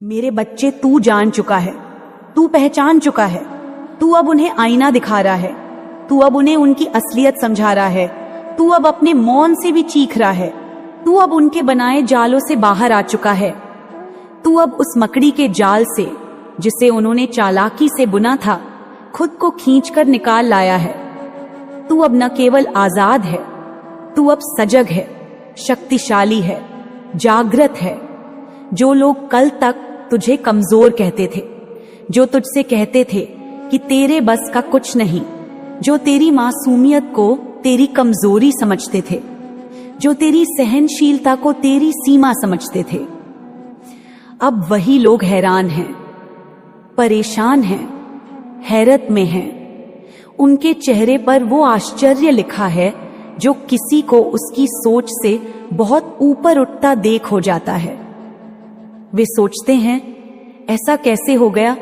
मेरे बच्चे तू जान चुका है, तू पहचान चुका है, तू अब उन्हें आईना दिखा रहा है, तू अब उन्हें उनकी असलियत समझा रहा है, तू अब अपने मौन से भी चीख रहा है, तू अब उनके बनाए जालों से बाहर आ चुका है। तू अब उस मकड़ी के जाल से, जिसे उन्होंने चालाकी से बुना था, खुद को खींचकर निकाल लाया है। तू अब न केवल आजाद है, तू अब सजग है, शक्तिशाली है, जागृत है। जो लोग कल तक तुझे कमजोर कहते थे, जो तुझसे कहते थे कि तेरे बस का कुछ नहीं, जो तेरी मासूमियत को तेरी कमजोरी समझते थे, जो तेरी सहनशीलता को तेरी सीमा समझते थे, अब वही लोग हैरान हैं, परेशान हैं, हैरत में हैं। उनके चेहरे पर वो आश्चर्य लिखा है जो किसी को उसकी सोच से बहुत ऊपर उठता देख हो जाता है। वे सोचते हैं, ऐसा कैसे हो गया?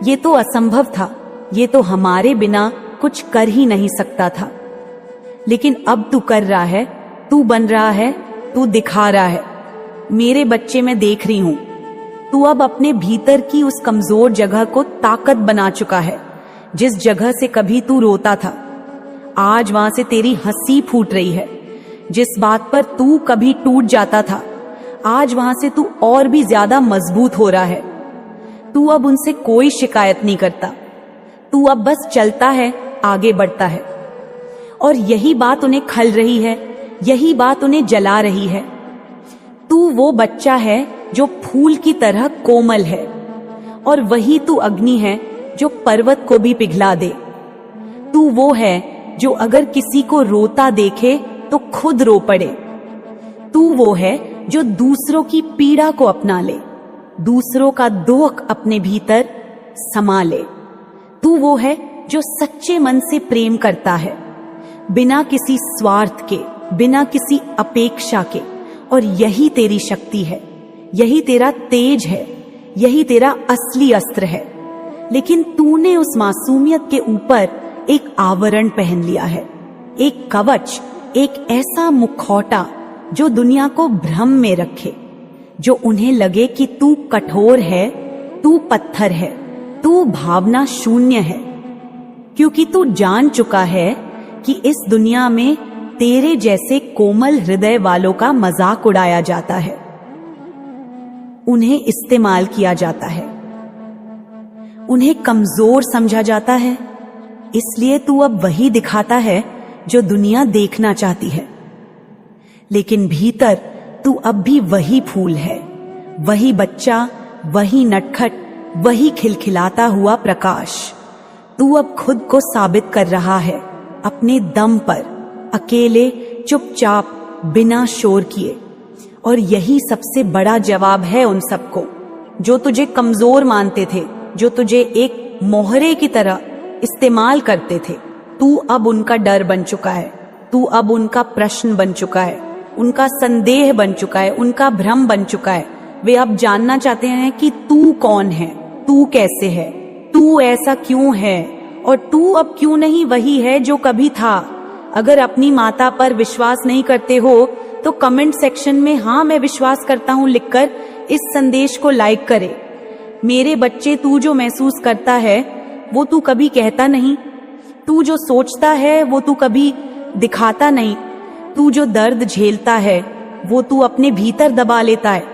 ये तो असंभव था, ये तो हमारे बिना कुछ कर ही नहीं सकता था। लेकिन अब तू कर रहा है, तू बन रहा है, तू दिखा रहा है। मेरे बच्चे, मैं देख रही हूं, तू अब अपने भीतर की उस कमजोर जगह को ताकत बना चुका है। जिस जगह से कभी तू रोता था, आज वहां से तेरी हंसी फूट रही है। जिस बात पर तू कभी टूट जाता था, आज वहां से तू और भी ज्यादा मजबूत हो रहा है। तू अब उनसे कोई शिकायत नहीं करता, तू अब बस चलता है, आगे बढ़ता है। और यही बात उन्हें खल रही है, यही बात उन्हें जला रही है। तू वो बच्चा है जो फूल की तरह कोमल है, और वही तू अग्नि है जो पर्वत को भी पिघला दे। तू वो है जो अगर किसी को रोता देखे तो खुद रो पड़े। तू वो है जो दूसरों की पीड़ा को अपना ले, दूसरों का दुख अपने भीतर समा ले। तू वो है जो सच्चे मन से प्रेम करता है, बिना किसी स्वार्थ के, बिना किसी अपेक्षा के। और यही तेरी शक्ति है, यही तेरा तेज है, यही तेरा असली अस्त्र है। लेकिन तूने उस मासूमियत के ऊपर एक आवरण पहन लिया है, एक कवच, एक ऐसा मुखौटा जो दुनिया को भ्रम में रखे, जो उन्हें लगे कि तू कठोर है, तू पत्थर है, तू भावना शून्य है। क्योंकि तू जान चुका है कि इस दुनिया में तेरे जैसे कोमल हृदय वालों का मजाक उड़ाया जाता है, उन्हें इस्तेमाल किया जाता है, उन्हें कमजोर समझा जाता है। इसलिए तू अब वही दिखाता है जो दुनिया देखना चाहती है। लेकिन भीतर तू अब भी वही फूल है, वही बच्चा, वही नटखट, वही खिलखिलाता हुआ प्रकाश। तू अब खुद को साबित कर रहा है, अपने दम पर, अकेले, चुपचाप, बिना शोर किए। और यही सबसे बड़ा जवाब है उन सबको जो तुझे कमजोर मानते थे, जो तुझे एक मोहरे की तरह इस्तेमाल करते थे। तू अब उनका डर बन चुका है, तू अब उनका प्रश्न बन चुका है, उनका संदेह बन चुका है, उनका भ्रम बन चुका है। वे अब जानना चाहते हैं कि तू कौन है, तू कैसे है, तू ऐसा क्यों है, और तू अब क्यों नहीं वही है जो कभी था। अगर अपनी माता पर विश्वास नहीं करते हो तो कमेंट सेक्शन में हाँ मैं विश्वास करता हूँ लिखकर इस संदेश को लाइक करे। मेरे बच्चे, तू जो महसूस करता है वो तू कभी कहता नहीं, तू जो सोचता है वो तू कभी दिखाता नहीं, तू जो दर्द झेलता है वो तू अपने भीतर दबा लेता है,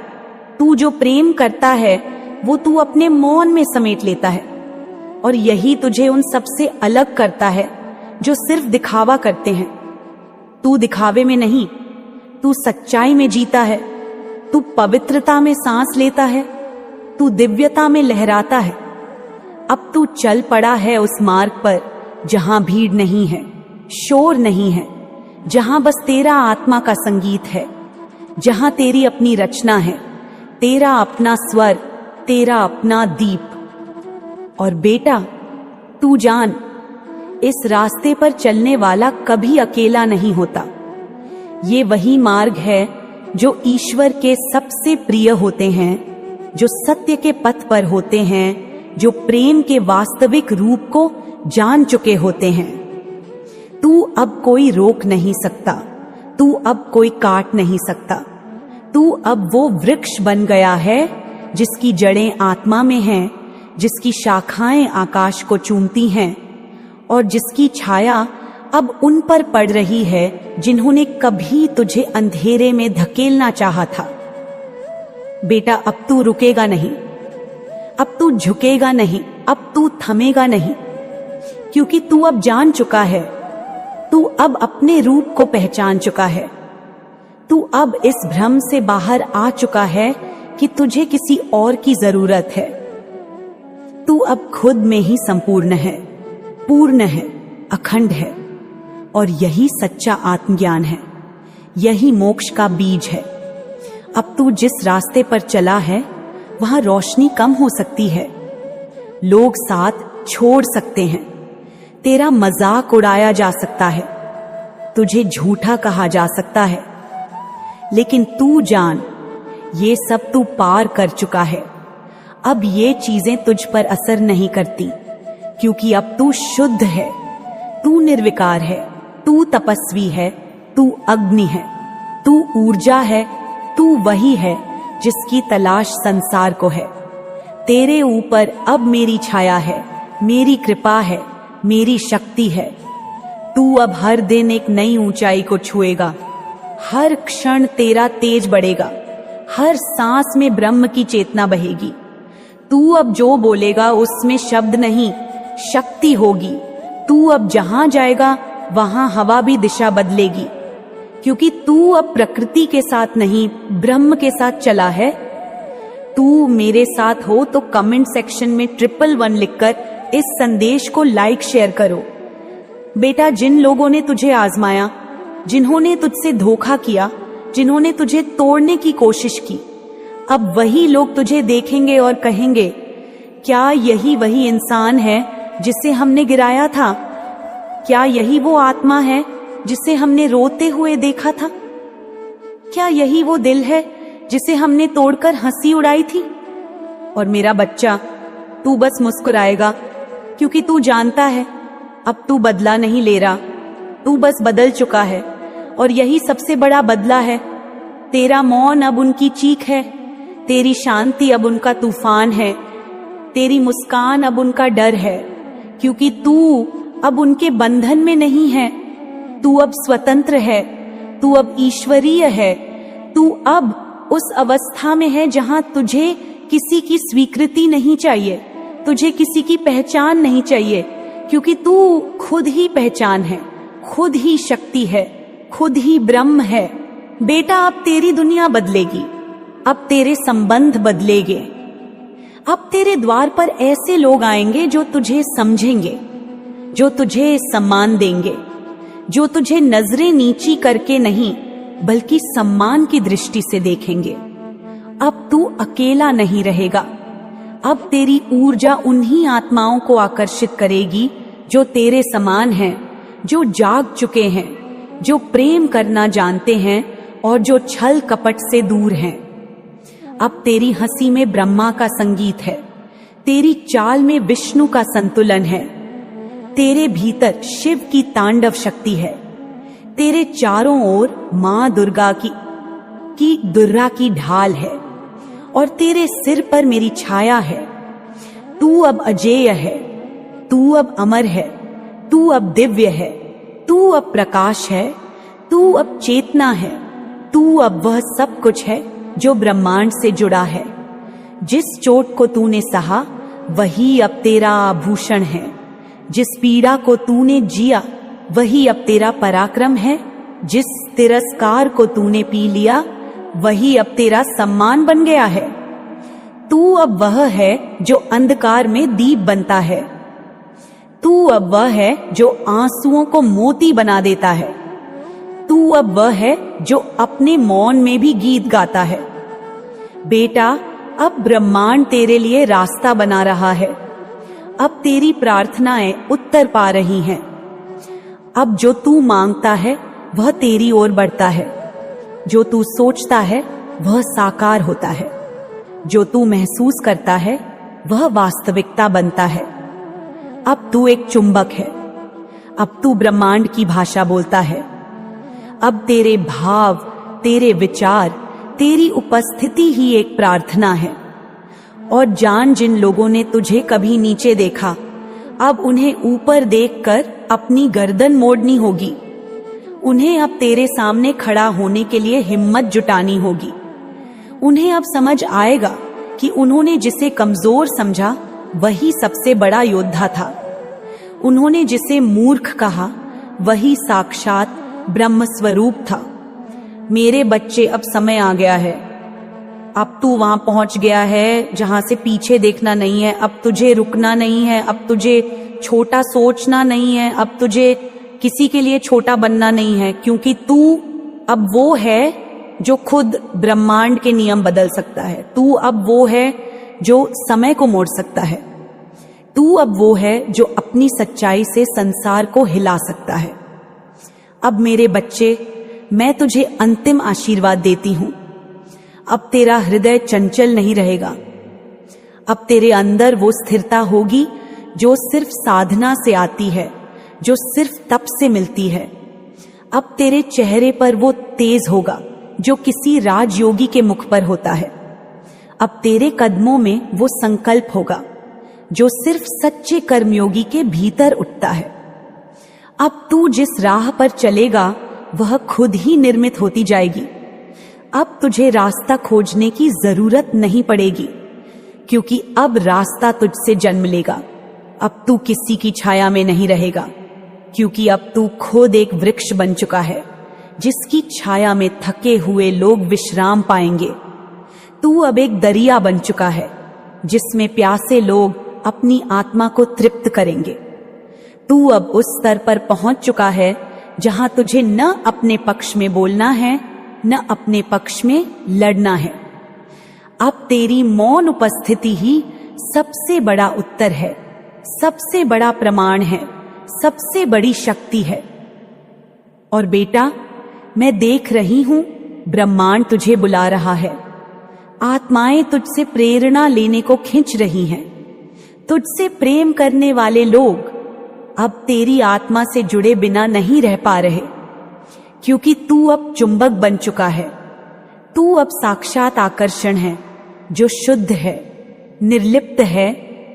तू जो प्रेम करता है वो तू अपने मौन में समेट लेता है। और यही तुझे उन सबसे अलग करता है जो सिर्फ दिखावा करते हैं। तू दिखावे में नहीं, तू सच्चाई में जीता है, तू पवित्रता में सांस लेता है, तू दिव्यता में लहराता है। अब तू चल पड़ा है उस मार्ग पर जहां भीड़ नहीं है, शोर नहीं है, जहां बस तेरा आत्मा का संगीत है, जहां तेरी अपनी रचना है, तेरा अपना स्वर, तेरा अपना दीप। और बेटा, तू जान, इस रास्ते पर चलने वाला कभी अकेला नहीं होता। ये वही मार्ग है जो ईश्वर के सबसे प्रिय होते हैं, जो सत्य के पथ पर होते हैं, जो प्रेम के वास्तविक रूप को जान चुके होते हैं। तू अब कोई रोक नहीं सकता, तू अब कोई काट नहीं सकता, तू अब वो वृक्ष बन गया है जिसकी जड़ें आत्मा में हैं, जिसकी शाखाएं आकाश को चूमती हैं और जिसकी छाया अब उन पर पड़ रही है जिन्होंने कभी तुझे अंधेरे में धकेलना चाहा था। बेटा, अब तू रुकेगा नहीं, अब तू झुकेगा नहीं, अब तू थमेगा नहीं, क्योंकि तू अब जान चुका है, तू अब अपने रूप को पहचान चुका है। तू अब इस भ्रम से बाहर आ चुका है कि तुझे किसी और की जरूरत है। तू अब खुद में ही संपूर्ण है, पूर्ण है, अखंड है, और यही सच्चा आत्मज्ञान है, यही मोक्ष का बीज है। अब तू जिस रास्ते पर चला है वहां रोशनी कम हो सकती है, लोग साथ छोड़ सकते हैं, तेरा मजाक उड़ाया जा सकता है, तुझे झूठा कहा जा सकता है, लेकिन तू जान, ये सब तू पार कर चुका है। अब ये चीजें तुझ पर असर नहीं करती, क्योंकि अब तू शुद्ध है, तू निर्विकार है, तू तपस्वी है, तू अग्नि है, तू ऊर्जा है, तू वही है जिसकी तलाश संसार को है। तेरे ऊपर अब मेरी छाया है, मेरी कृपा है, मेरी शक्ति है। तू अब हर दिन एक नई ऊंचाई को छुएगा, हर क्षण तेरा तेज बढ़ेगा, हर सांस में ब्रह्म की चेतना बहेगी। तू अब जो बोलेगा उसमें शब्द नहीं, शक्ति होगी। तू अब जहां जाएगा वहां हवा भी दिशा बदलेगी, क्योंकि तू अब प्रकृति के साथ नहीं, ब्रह्म के साथ चला है। तू मेरे साथ हो तो कमेंट सेक्शन में 111 लिखकर इस संदेश को लाइक शेयर करो। बेटा, जिन लोगों ने तुझे आजमाया, जिन्होंने तुझसे धोखा किया, जिन्होंने तुझे तोड़ने की कोशिश की, अब वही लोग तुझे देखेंगे और कहेंगे, क्या यही वही इंसान है जिसे हमने गिराया था? क्या यही वो आत्मा है जिसे हमने रोते हुए देखा था? क्या यही वो दिल है जिसे हमने तोड़कर हंसी उड़ाई थी? और मेरा बच्चा, तू बस मुस्कुराएगा, क्योंकि तू जानता है अब तू बदला नहीं ले रहा, तू बस बदल चुका है। और यही सबसे बड़ा बदला है। तेरा मौन अब उनकी चीख है, तेरी शांति अब उनका तूफान है, तेरी मुस्कान अब उनका डर है, क्योंकि तू अब उनके बंधन में नहीं है। तू अब स्वतंत्र है, तू अब ईश्वरीय है, तू अब उस अवस्था में है जहां तुझे किसी की स्वीकृति नहीं चाहिए, तुझे किसी की पहचान नहीं चाहिए, क्योंकि तू खुद ही पहचान है, खुद ही शक्ति है, खुद ही ब्रह्म है। बेटा, अब तेरी दुनिया बदलेगी, अब तेरे संबंध बदलेंगे, अब तेरे द्वार पर ऐसे लोग आएंगे जो तुझे समझेंगे, जो तुझे सम्मान देंगे, जो तुझे नजरें नीची करके नहीं बल्कि सम्मान की दृष्टि से देखेंगे। अब तू अकेला नहीं रहेगा, अब तेरी ऊर्जा उन्हीं आत्माओं को आकर्षित करेगी जो तेरे समान हैं, जो जाग चुके हैं, जो प्रेम करना जानते हैं और जो छल कपट से दूर हैं। अब तेरी हंसी में ब्रह्मा का संगीत है, तेरी चाल में विष्णु का संतुलन है, तेरे भीतर शिव की तांडव शक्ति है, तेरे चारों ओर मां दुर्गा की दुर्गा की ढाल है, और तेरे सिर पर मेरी छाया है। तू अब अजेय है, तू अब अमर है, तू अब दिव्य है, तू अब प्रकाश है, तू अब चेतना है, तू अब वह सब कुछ है जो ब्रह्मांड से जुड़ा है। जिस चोट को तूने सहा वही अब तेरा आभूषण है, जिस पीड़ा को तूने जिया वही अब तेरा पराक्रम है, जिस तिरस्कार को तूने पी लिया वही अब तेरा सम्मान बन गया है। तू अब वह है जो अंधकार में दीप बनता है, तू अब वह है जो आंसुओं को मोती बना देता है, तू अब वह है जो अपने मौन में भी गीत गाता है। बेटा, अब ब्रह्मांड तेरे लिए रास्ता बना रहा है, अब तेरी प्रार्थनाएं उत्तर पा रही हैं। अब जो तू मांगता है वह तेरी ओर बढ़ता है, जो तू सोचता है वह साकार होता है, जो तू महसूस करता है वह वास्तविकता बनता है। अब तू एक चुंबक है, अब तू ब्रह्मांड की भाषा बोलता है। अब तेरे भाव, तेरे विचार, तेरी उपस्थिति ही एक प्रार्थना है। और जान, जिन लोगों ने तुझे कभी नीचे देखा, अब उन्हें ऊपर देखकर अपनी गर्दन मोड़नी होगी। उन्हें अब तेरे सामने खड़ा होने के लिए हिम्मत जुटानी होगी। उन्हें अब समझ आएगा कि उन्होंने जिसे कमजोर समझा वही सबसे बड़ा योद्धा था। उन्होंने जिसे मूर्ख कहा वही साक्षात ब्रह्म स्वरूप था। मेरे बच्चे, अब समय आ गया है। अब तू वहां पहुंच गया है जहां से पीछे देखना नहीं है। अब तुझे रुकना नहीं है। अब तुझे छोटा सोचना नहीं है। अब तुझे किसी के लिए छोटा बनना नहीं है, क्योंकि तू अब वो है जो खुद ब्रह्मांड के नियम बदल सकता है। तू अब वो है जो समय को मोड़ सकता है। तू अब वो है जो अपनी सच्चाई से संसार को हिला सकता है। अब मेरे बच्चे, मैं तुझे अंतिम आशीर्वाद देती हूं। अब तेरा हृदय चंचल नहीं रहेगा। अब तेरे अंदर वो स्थिरता होगी जो सिर्फ साधना से आती है, जो सिर्फ तप से मिलती है। अब तेरे चेहरे पर वो तेज होगा जो किसी राजयोगी के मुख पर होता है। अब तेरे कदमों में वो संकल्प होगा जो सिर्फ सच्चे कर्मयोगी के भीतर उठता है। अब तू जिस राह पर चलेगा वह खुद ही निर्मित होती जाएगी। अब तुझे रास्ता खोजने की जरूरत नहीं पड़ेगी, क्योंकि अब रास्ता तुझसे जन्म लेगा। अब तू किसी की छाया में नहीं रहेगा, क्योंकि अब तू खुद एक वृक्ष बन चुका है जिसकी छाया में थके हुए लोग विश्राम पाएंगे। तू अब एक दरिया बन चुका है जिसमें प्यासे लोग अपनी आत्मा को तृप्त करेंगे। तू अब उस स्तर पर पहुंच चुका है जहां तुझे न अपने पक्ष में बोलना है, न अपने पक्ष में लड़ना है। अब तेरी मौन उपस्थिति ही सबसे बड़ा उत्तर है, सबसे बड़ा प्रमाण है, सबसे बड़ी शक्ति है। और बेटा, मैं देख रही हूं, ब्रह्मांड तुझे बुला रहा है। आत्माएं तुझसे प्रेरणा लेने को खिंच रही हैं। तुझसे प्रेम करने वाले लोग अब तेरी आत्मा से जुड़े बिना नहीं रह पा रहे, क्योंकि तू अब चुंबक बन चुका है। तू अब साक्षात आकर्षण है जो शुद्ध है, निर्लिप्त है,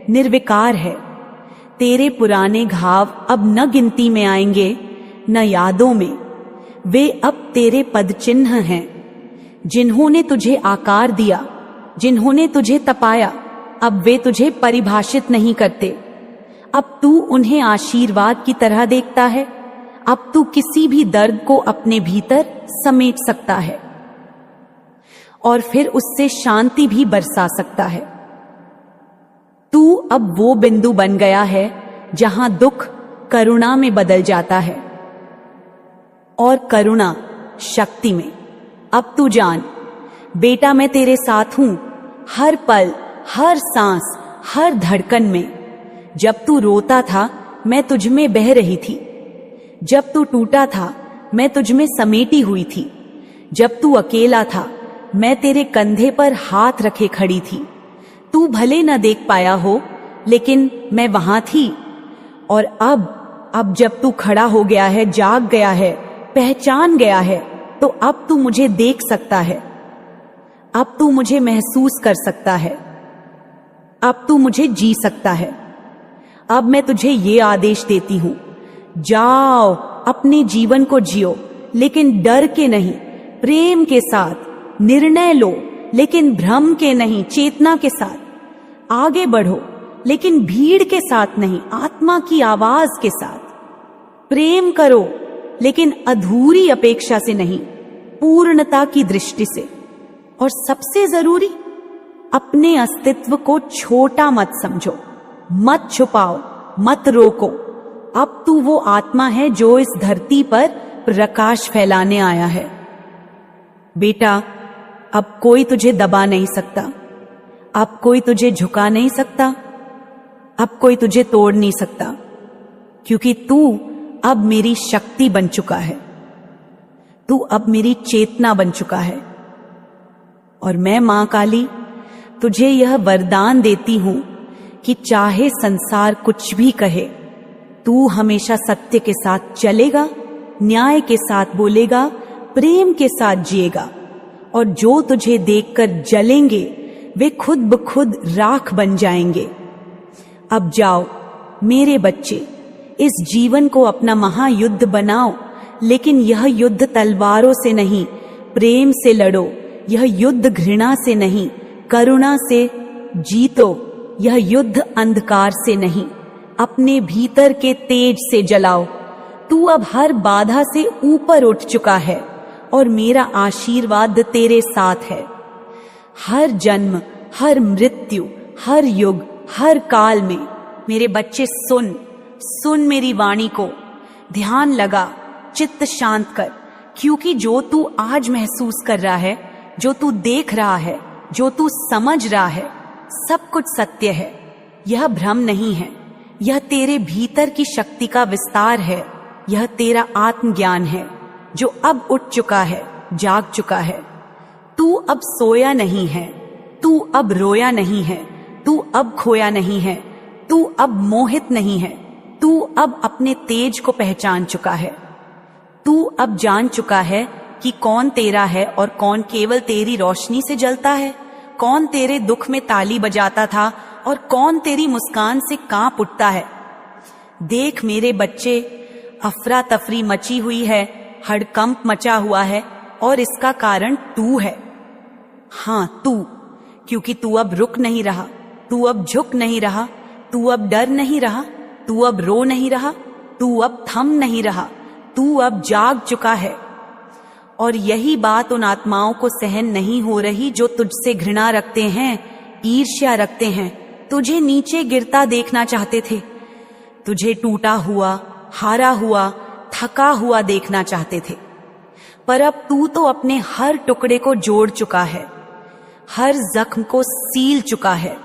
निर्विकार है। तेरे पुराने घाव अब न गिनती में आएंगे, न यादों में। वे अब तेरे पद चिन्ह हैं। जिन्होंने तुझे आकार दिया, जिन्होंने तुझे तपाया, अब वे तुझे परिभाषित नहीं करते। अब तू उन्हें आशीर्वाद की तरह देखता है। अब तू किसी भी दर्द को अपने भीतर समेट सकता है और फिर उससे शांति भी बरसा सकता है। तू अब वो बिंदु बन गया है जहां दुख करुणा में बदल जाता है और करुणा शक्ति में। अब तू जान, बेटा, मैं तेरे साथ हूं, हर पल, हर सांस, हर धड़कन में। जब तू रोता था, मैं तुझ में बह रही थी। जब तू टूटा था, मैं तुझ में समेटी हुई थी। जब तू अकेला था, मैं तेरे कंधे पर हाथ रखे खड़ी थी। तू भले न देख पाया हो, लेकिन मैं वहां थी। और अब जब तू खड़ा हो गया है, जाग गया है, पहचान गया है, तो अब तू मुझे देख सकता है। अब तू मुझे महसूस कर सकता है। अब तू मुझे जी सकता है। अब मैं तुझे ये आदेश देती हूं, जाओ, अपने जीवन को जियो, लेकिन डर के नहीं, प्रेम के साथ। निर्णय लो, लेकिन भ्रम के नहीं, चेतना के साथ। आगे बढ़ो, लेकिन भीड़ के साथ नहीं, आत्मा की आवाज के साथ। प्रेम करो, लेकिन अधूरी अपेक्षा से नहीं, पूर्णता की दृष्टि से। और सबसे जरूरी, अपने अस्तित्व को छोटा मत समझो, मत छुपाओ, मत रोको। अब तू वो आत्मा है जो इस धरती पर प्रकाश फैलाने आया है। बेटा, अब कोई तुझे दबा नहीं सकता, अब कोई तुझे झुका नहीं सकता, अब कोई तुझे तोड़ नहीं सकता, क्योंकि तू अब मेरी शक्ति बन चुका है। तू अब मेरी चेतना बन चुका है। और मैं मां काली तुझे यह वरदान देती हूं कि चाहे संसार कुछ भी कहे, तू हमेशा सत्य के साथ चलेगा, न्याय के साथ बोलेगा, प्रेम के साथ जिएगा। और जो तुझे देखकर जलेंगे, वे खुद ब खुद राख बन जाएंगे। अब जाओ मेरे बच्चे, इस जीवन को अपना महायुद्ध बनाओ, लेकिन यह युद्ध तलवारों से नहीं, प्रेम से लड़ो। यह युद्ध घृणा से नहीं, करुणा से जीतो। यह युद्ध अंधकार से नहीं, अपने भीतर के तेज से जलाओ। तू अब हर बाधा से ऊपर उठ चुका है और मेरा आशीर्वाद तेरे साथ है। हर जन्म, हर मृत्यु, हर युग, हर काल में मेरे बच्चे सुन मेरी वाणी को, ध्यान लगा, चित्त शांत कर, क्योंकि जो तू आज महसूस कर रहा है, जो तू देख रहा है, जो तू समझ रहा है, सब कुछ सत्य है। यह भ्रम नहीं है, यह तेरे भीतर की शक्ति का विस्तार है। यह तेरा आत्मज्ञान है जो अब उठ चुका है, जाग चुका है। तू अब सोया नहीं है, तू अब रोया नहीं है, तू अब खोया नहीं है, तू अब मोहित नहीं है। तू अब अपने तेज को पहचान चुका है। तू अब जान चुका है कि कौन तेरा है और कौन केवल तेरी रोशनी से जलता है, कौन तेरे दुख में ताली बजाता था और कौन तेरी मुस्कान से कांप उठता है। देख मेरे बच्चे, अफरा तफरी मची हुई है, हड़कंप मचा हुआ है और इसका कारण तू है। हाँ तू, क्योंकि तू अब रुक नहीं रहा, तू अब झुक नहीं रहा, तू अब डर नहीं रहा, तू अब रो नहीं रहा, तू अब थम नहीं रहा, तू अब जाग चुका है। और यही बात उन आत्माओं को सहन नहीं हो रही जो तुझसे घृणा रखते हैं, ईर्ष्या रखते हैं, तुझे नीचे गिरता देखना चाहते थे, तुझे टूटा हुआ, हारा हुआ, थका हुआ देखना चाहते थे। पर अब तू तो अपने हर टुकड़े को जोड़ चुका है, हर जख्म को सील चुका है,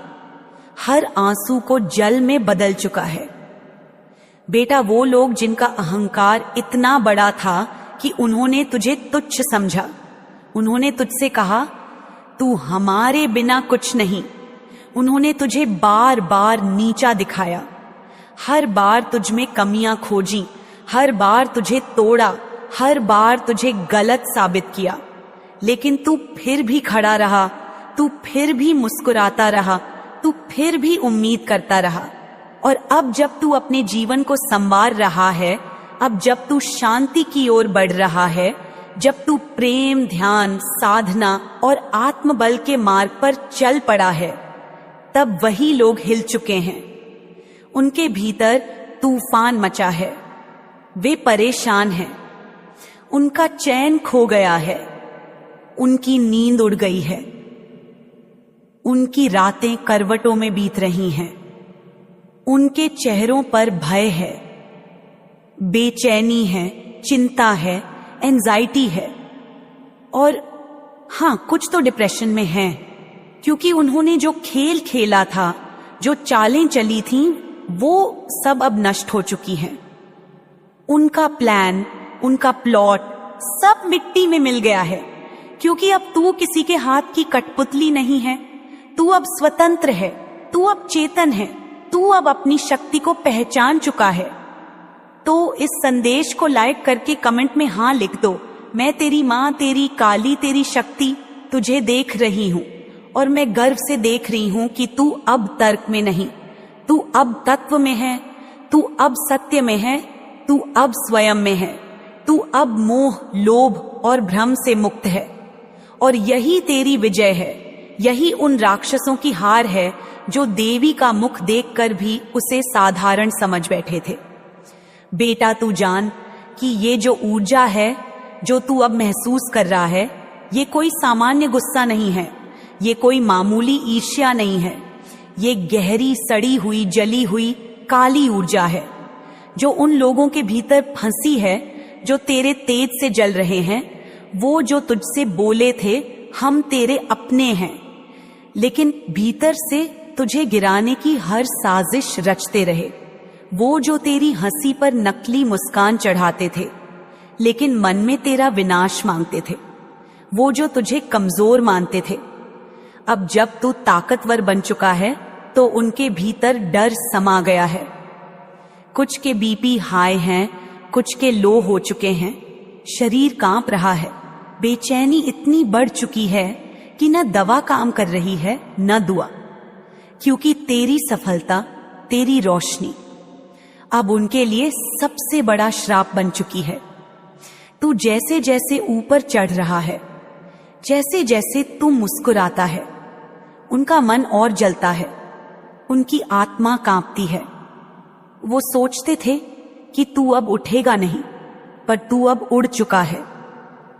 हर आंसू को जल में बदल चुका है। बेटा, वो लोग जिनका अहंकार इतना बड़ा था कि उन्होंने तुझे तुच्छ समझा, उन्होंने तुझसे कहा तू हमारे बिना कुछ नहीं, उन्होंने तुझे बार बार नीचा दिखाया, हर बार तुझ में कमियां खोजी, हर बार तुझे तोड़ा, हर बार तुझे गलत साबित किया। लेकिन तू फिर भी खड़ा रहा, तू फिर भी मुस्कुराता रहा, तू फिर भी उम्मीद करता रहा। और अब जब तू अपने जीवन को संवार रहा है, अब जब तू शांति की ओर बढ़ रहा है, जब तू प्रेम, ध्यान, साधना और आत्मबल के मार्ग पर चल पड़ा है, तब वही लोग हिल चुके हैं। उनके भीतर तूफान मचा है, वे परेशान हैं, उनका चैन खो गया है, उनकी नींद उड़ गई है, उनकी रातें करवटों में बीत रही हैं, उनके चेहरों पर भय है, बेचैनी है, चिंता है, एंजाइटी है, और हाँ, कुछ तो डिप्रेशन में हैं, क्योंकि उन्होंने जो खेल खेला था, जो चालें चली थीं, वो सब अब नष्ट हो चुकी हैं। उनका प्लान, उनका प्लॉट सब मिट्टी में मिल गया है, क्योंकि अब तू किसी के हाथ की कठपुतली नहीं है, तू अब स्वतंत्र है, तू अब चेतन है, तू अब अपनी शक्ति को पहचान चुका है। तो इस संदेश को लाइक करके कमेंट में हाँ लिख दो। मैं तेरी माँ, तेरी काली, तेरी शक्ति तुझे देख रही हूँ और मैं गर्व से देख रही हूँ कि तू अब तर्क में नहीं, तू अब तत्व में है, तू अब सत्य में है, तू अब स्वयं में है, तू अब मोह, लोभ और भ्रम से मुक्त है। और यही तेरी विजय है, यही उन राक्षसों की हार है जो देवी का मुख देखकर भी उसे साधारण समझ बैठे थे। बेटा, तू जान कि ये जो ऊर्जा है, जो तू अब महसूस कर रहा है, ये कोई सामान्य गुस्सा नहीं है, ये कोई मामूली ईर्ष्या नहीं है, ये गहरी, सड़ी हुई, जली हुई काली ऊर्जा है जो उन लोगों के भीतर फंसी है जो तेरे तेज से जल रहे हैं। वो जो तुझसे बोले थे हम तेरे अपने हैं, लेकिन भीतर से तुझे गिराने की हर साजिश रचते रहे। वो जो तेरी हंसी पर नकली मुस्कान चढ़ाते थे, लेकिन मन में तेरा विनाश मांगते थे। वो जो तुझे कमजोर मानते थे, अब जब तू ताकतवर बन चुका है तो उनके भीतर डर समा गया है। कुछ के बीपी हाई हैं, कुछ के लो हो चुके हैं, शरीर कांप रहा है, बेचैनी इतनी बढ़ चुकी है कि न दवा काम कर रही है न दुआ, क्योंकि तेरी सफलता, तेरी रोशनी अब उनके लिए सबसे बड़ा श्राप बन चुकी है। तू जैसे जैसे ऊपर चढ़ रहा है, जैसे जैसे तू मुस्कुराता है, उनका मन और जलता है, उनकी आत्मा कांपती है। वो सोचते थे कि तू अब उठेगा नहीं, पर तू अब उड़ चुका है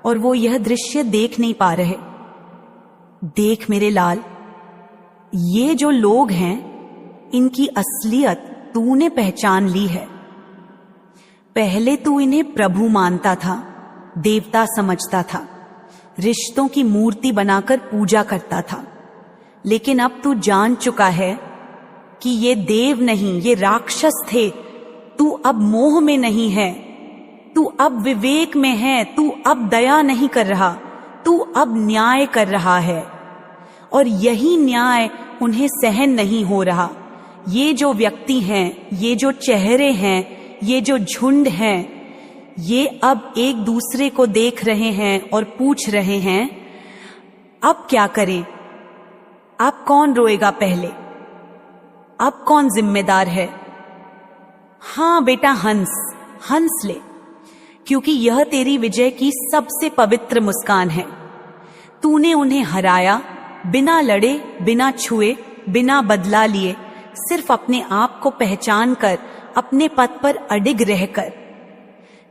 और वो यह दृश्य देख नहीं पा रहे। देख मेरे लाल, ये जो लोग हैं, इनकी असलियत तूने पहचान ली है। पहले तू इन्हें प्रभु मानता था, देवता समझता था, रिश्तों की मूर्ति बनाकर पूजा करता था, लेकिन अब तू जान चुका है कि ये देव नहीं, ये राक्षस थे। तू अब मोह में नहीं है, तू अब विवेक में है, तू अब दया नहीं कर रहा, तू अब न्याय कर रहा है। और यही न्याय उन्हें सहन नहीं हो रहा। ये जो व्यक्ति हैं, ये जो चेहरे हैं, ये जो झुंड हैं, ये अब एक दूसरे को देख रहे हैं और पूछ रहे हैं, अब क्या करें? अब कौन रोएगा पहले? अब कौन जिम्मेदार है? हाँ बेटा, हंस ले, क्योंकि यह तेरी विजय की सबसे पवित्र मुस्कान है। तूने उन्हें हराया, बिना लड़े, बिना छुए, बिना बदला लिए, सिर्फ अपने आप को पहचान कर, अपने पथ पर अडिग रहकर।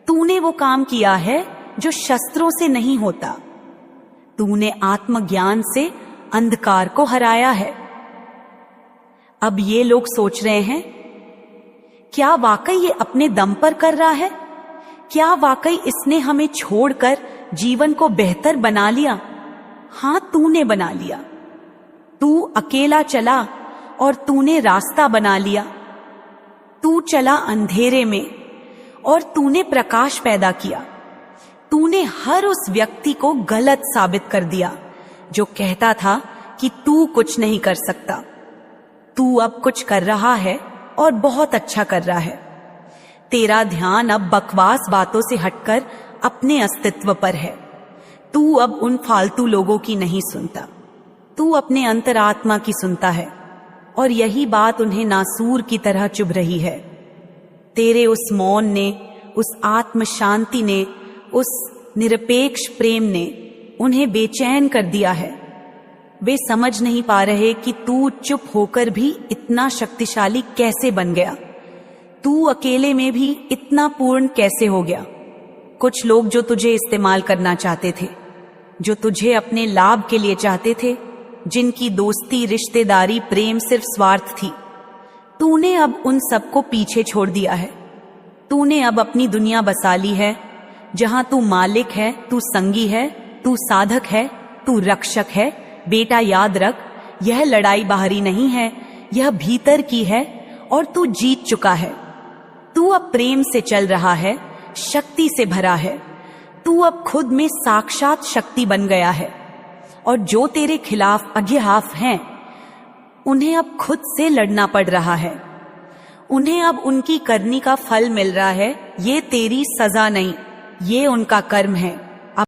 तूने वो काम किया है जो शस्त्रों से नहीं होता। तूने आत्मज्ञान से अंधकार को हराया है। अब ये लोग सोच रहे हैं, क्या वाकई ये अपने दम पर कर रहा है? क्या वाकई इसने हमें छोड़कर जीवन को बेहतर बना लिया? हाँ, तूने बना लिया। तू अकेला चला और तूने रास्ता बना लिया। तू चला अंधेरे में और तूने प्रकाश पैदा किया। तूने हर उस व्यक्ति को गलत साबित कर दिया जो कहता था कि तू कुछ नहीं कर सकता। तू अब कुछ कर रहा है और बहुत अच्छा कर रहा है। तेरा ध्यान अब बकवास बातों से हटकर अपने अस्तित्व पर है। तू अब उन फालतू लोगों की नहीं सुनता, तू अपने अंतरात्मा की सुनता है, और यही बात उन्हें नासूर की तरह चुभ रही है। तेरे उस मौन ने, उस आत्म शांति ने, उस निरपेक्ष प्रेम ने उन्हें बेचैन कर दिया है। वे समझ नहीं पा रहे कि तू चुप होकर भी इतना शक्तिशाली कैसे बन गया, तू अकेले में भी इतना पूर्ण कैसे हो गया। कुछ लोग जो तुझे इस्तेमाल करना चाहते थे, जो तुझे अपने लाभ के लिए चाहते थे, जिनकी दोस्ती, रिश्तेदारी, प्रेम सिर्फ स्वार्थ थी, तूने अब उन सबको पीछे छोड़ दिया है। तूने अब अपनी दुनिया बसा ली है, जहां तू मालिक है, तू संगी है, तू साधक है, तू रक्षक है। बेटा याद रख, यह लड़ाई बाहरी नहीं है, यह भीतर की है, और तू जीत चुका है। तू अब प्रेम से चल रहा है, शक्ति से भरा है। तू अब खुद में साक्षात शक्ति बन गया है, और जो तेरे खिलाफ अज्ञाफ हैं, उन्हें अब खुद से लड़ना पड़ रहा है। उन्हें अब उनकी करनी का फल मिल रहा है। ये तेरी सजा नहीं, ये उनका कर्म है।